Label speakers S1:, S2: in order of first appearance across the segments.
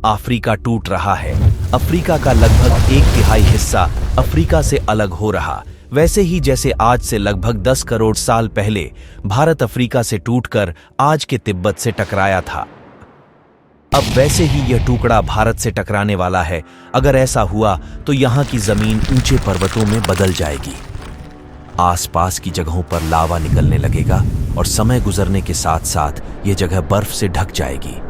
S1: Africa टूट रहा है। अफ्रीका का लगभग 1/3 हिस्सा अफ्रीका से अलग हो रहा, वैसे ही जैसे आज से लगभग 10 करोड़ साल पहले भारत अफ्रीका से टूटकर आज के तिब्बत से टकराया था। अब वैसे ही यह टुकड़ा भारत से टकराने वाला है। अगर ऐसा हुआ तो यहाँ की जमीन ऊंचे पर्वतों में बदल जाएगी, आसपास की जगहों पर लावा निकलने लगेगा और समय गुजरने के साथ साथ यह जगह बर्फ से ढक जाएगी।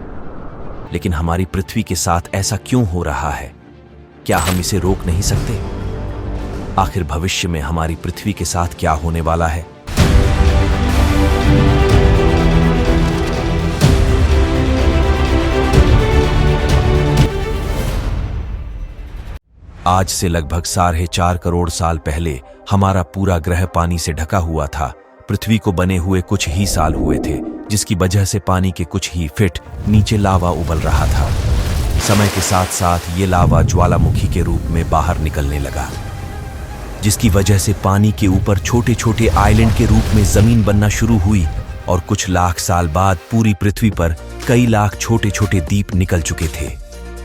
S1: लेकिन हमारी पृथ्वी के साथ ऐसा क्यों हो रहा है? क्या हम इसे रोक नहीं सकते? आखिर भविष्य में हमारी पृथ्वी के साथ क्या होने वाला है? आज से लगभग 4.5 करोड़ साल पहले हमारा पूरा ग्रह पानी से ढका हुआ था। पृथ्वी को बने हुए कुछ ही साल हुए थे, जिसकी वजह से पानी के कुछ ही फीट नीचे लावा उबल रहा था। समय के साथ साथ ये लावा ज्वालामुखी के रूप में बाहर निकलने लगा, जिसकी वजह से पानी के ऊपर छोटे छोटे आइलैंड के रूप में जमीन बनना शुरू हुई और कुछ लाख साल बाद पूरी पृथ्वी पर कई लाख छोटे छोटे द्वीप निकल चुके थे।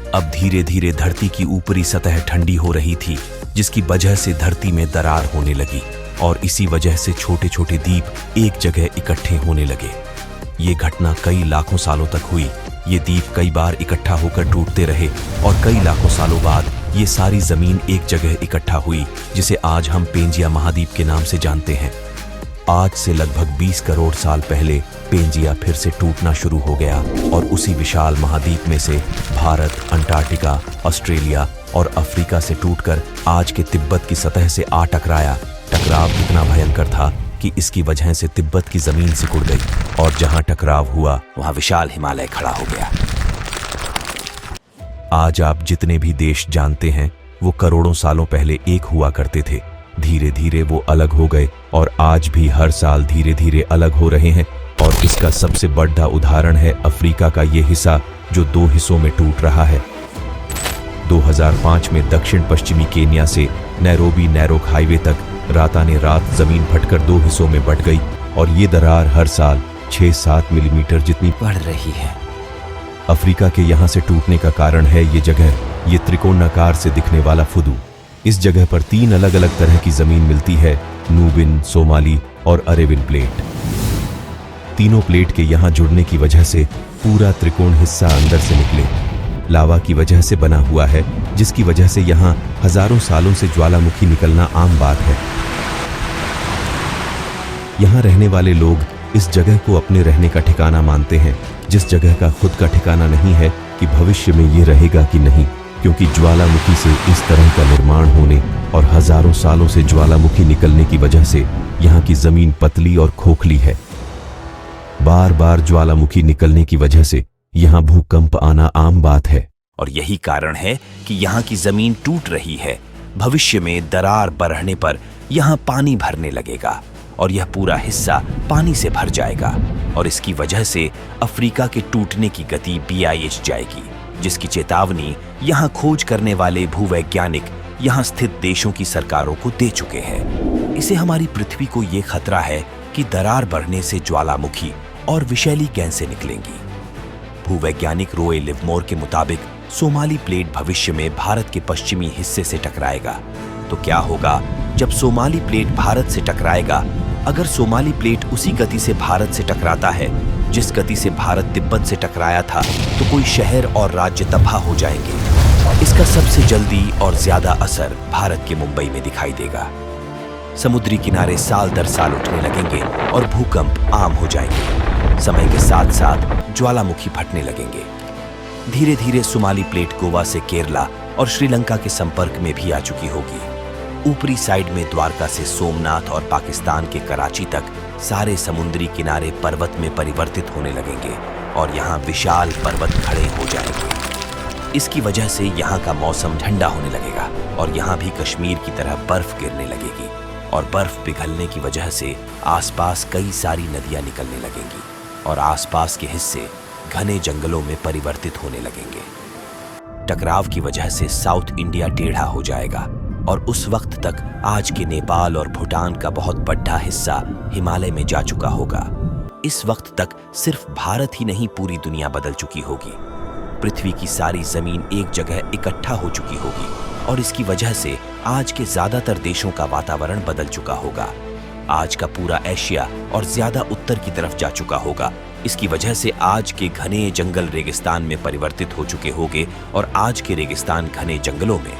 S1: अब धीरे धीरे धरती की ऊपरी सतह ठंडी हो रही थी, जिसकी वजह से धरती में दरार होने लगी और इसी वजह से छोटे छोटे द्वीप एक जगह इकट्ठे होने लगे। ये घटना कई लाखों सालों तक हुई। ये द्वीप कई बार इकट्ठा होकर टूटते रहे और कई लाखों सालों बाद ये सारी जमीन एक जगह इकट्ठा हुई, जिसे आज हम पेंजिया महाद्वीप के नाम से जानते हैं। आज से लगभग 20 करोड़ साल पहले पेंजिया फिर से टूटना शुरू हो गया और उसी विशाल महाद्वीप में से भारत, अंटार्कटिका, ऑस्ट्रेलिया और अफ्रीका से टूटकर आज के तिब्बत की सतह से आ टकराया। टकराव इतना भयंकर था कि इसकी वजह से तिब्बत की जमीन सिकुड़ गई और जहां टकराव हुआ वहां विशाल हिमालय खड़ा हो गया। आज आप जितने भी देश जानते हैं वो करोड़ों सालों पहले एक हुआ करते थे। धीरे धीरे वो अलग हो गए और आज भी हर साल धीरे धीरे अलग हो रहे हैं। और इसका सबसे बड़ा उदाहरण है अफ्रीका का ये हिस्सा जो 2 हिस्सों में टूट रहा है। 2005 में दक्षिण पश्चिमी केन्या से नैरोबी नैरोक हाईवे तक राताने रात जमीन फटकर 2 हिस्सों में बंट गई और ये दरार हर साल 6-7 मिलीमीटर जितनी बढ़ रही है। अफ्रीका के यहाँ से टूटने का कारण है ये जगह, ये त्रिकोणाकार से दिखने वाला फुदू। इस जगह पर 3 अलग अलग तरह की जमीन मिलती है, नूबिन, सोमाली और अरेबियन प्लेट। तीनों प्लेट के यहाँ जुड़ने की वजह से पूरा त्रिकोण हिस्सा अंदर से निकले लावा की वजह से बना हुआ है, जिसकी वजह से यहाँ हजारों सालों से ज्वालामुखी निकलना आम बात है। यहाँ रहने वाले लोग इस जगह को अपने रहने का ठिकाना मानते हैं, जिस जगह का खुद का ठिकाना नहीं है कि भविष्य में ये रहेगा कि नहीं, क्योंकि ज्वालामुखी से इस तरह का निर्माण होने और हजारों सालों से ज्वालामुखी निकलने की वजह से यहाँ की जमीन पतली और खोखली है। बार बार ज्वालामुखी निकलने की वजह से यहाँ भूकंप आना आम बात है और यही कारण है कि यहाँ की जमीन टूट रही है। भविष्य में दरार बढ़ने पर यहाँ पानी भरने लगेगा और यह पूरा हिस्सा पानी से भर जाएगा और इसकी वजह से अफ्रीका के टूटने की गति BIH जाएगी, जिसकी चेतावनी यहाँ खोज करने वाले भूवैज्ञानिक यहाँ स्थित देशों की सरकारों को दे चुके हैं। इसे हमारी पृथ्वी को ये खतरा है कि दरार बढ़ने से ज्वालामुखी और विषैली गैसें निकलेंगी। भूवैज्ञानिक रोए लिवमोर के मुताबिक सोमाली प्लेट भविष्य में भारत के पश्चिमी हिस्से से टकराएगा। तो क्या होगा जब सोमाली प्लेट भारत से टकराएगा? अगर सोमाली प्लेट उसी गति से भारत से टकराता है जिस गति से भारत तिब्बत से टकराया था, तो कोई शहर और राज्य तबाह हो जाएंगे। इसका सबसे जल्दी और ज्यादा असर भारत के मुंबई में दिखाई देगा। समुद्री किनारे साल दर साल उठने लगेंगे और भूकंप आम हो जाएंगे। समय के साथ साथ ज्वालामुखी फटने लगेंगे। धीरे धीरे सोमाली प्लेट गोवा से केरला और श्रीलंका के संपर्क में भी आ चुकी होगी। ऊपरी साइड में द्वारका से सोमनाथ और पाकिस्तान के कराची तक सारे समुद्री किनारे पर्वत में परिवर्तित होने लगेंगे और यहाँ विशाल पर्वत खड़े हो जाएंगे। इसकी वजह से यहाँ का मौसम ठंडा होने लगेगा और यहाँ भी कश्मीर की तरह बर्फ गिरने लगेगी और बर्फ पिघलने की वजह से आसपास कई सारी नदियाँ निकलने लगेंगी और आसपास के हिस्से घने जंगलों में परिवर्तित होने लगेंगे। टकराव की वजह से साउथ इंडिया टेढ़ा हो जाएगा और उस वक्त तक आज के नेपाल और भूटान का बहुत बड़ा हिस्सा हिमालय में जा चुका होगा। इस वक्त तक सिर्फ भारत ही नहीं पूरी दुनिया बदल चुकी होगी।
S2: पृथ्वी की सारी जमीन एक जगह इकट्ठा हो चुकी होगी और इसकी वजह से आज के ज्यादातर देशों का वातावरण बदल चुका होगा। आज का पूरा एशिया और ज्यादा उत्तर की तरफ जा चुका होगा। इसकी वजह से आज के घने जंगल रेगिस्तान में परिवर्तित हो चुके होंगे और आज के रेगिस्तान घने जंगलों में।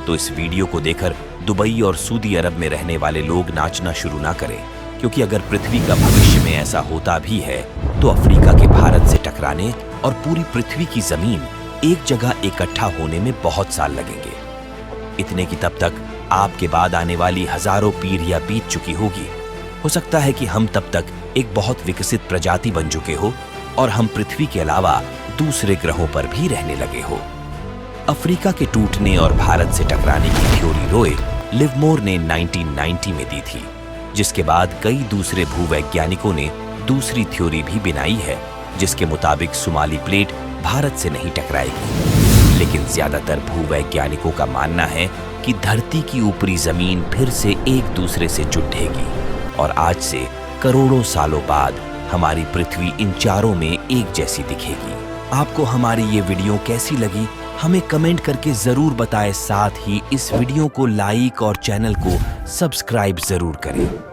S2: तो इस वीडियो को देखकर दुबई और सऊदी अरब में रहने वाले लोग नाचना शुरू ना करें, क्योंकि अगर पृथ्वी का भविष्य में ऐसा होता भी है तो अफ्रीका के भारत से टकराने और पूरी पृथ्वी की जमीन एक जगह इकट्ठा होने में बहुत साल लगेंगे। इतने की तब तक आपके बाद आने वाली हजारों पीढ़ियां बीत चुकी होगी। हो सकता है कि हम तब तक एक बहुत विकसित प्रजाति बन चुके हो और हम पृथ्वी के अलावा दूसरे ग्रहों पर भी रहने लगे हो। अफ्रीका के टूटने और भारत से टकराने की थ्योरी रॉय लिवमोर ने 1990 में दी थी, जिसके बाद कई दूसरे भूवैज्ञानिकों ने दूसरी थ्योरी भी बनाई है, जिसके मुताबिक सुमाली प्लेट भारत से नहीं टकराएगी। लेकिन ज्यादातर भूवैज्ञानिकों का मानना है कि धरती की ऊपरी जमीन फिर से एक दूसरे से जुटेगी और आज से करोड़ों सालों बाद हमारी पृथ्वी इन चारों में एक जैसी दिखेगी। आपको हमारी ये वीडियो कैसी लगी हमें कमेंट करके जरूर बताएं। साथ ही इस वीडियो को लाइक और चैनल को सब्सक्राइब जरूर करें।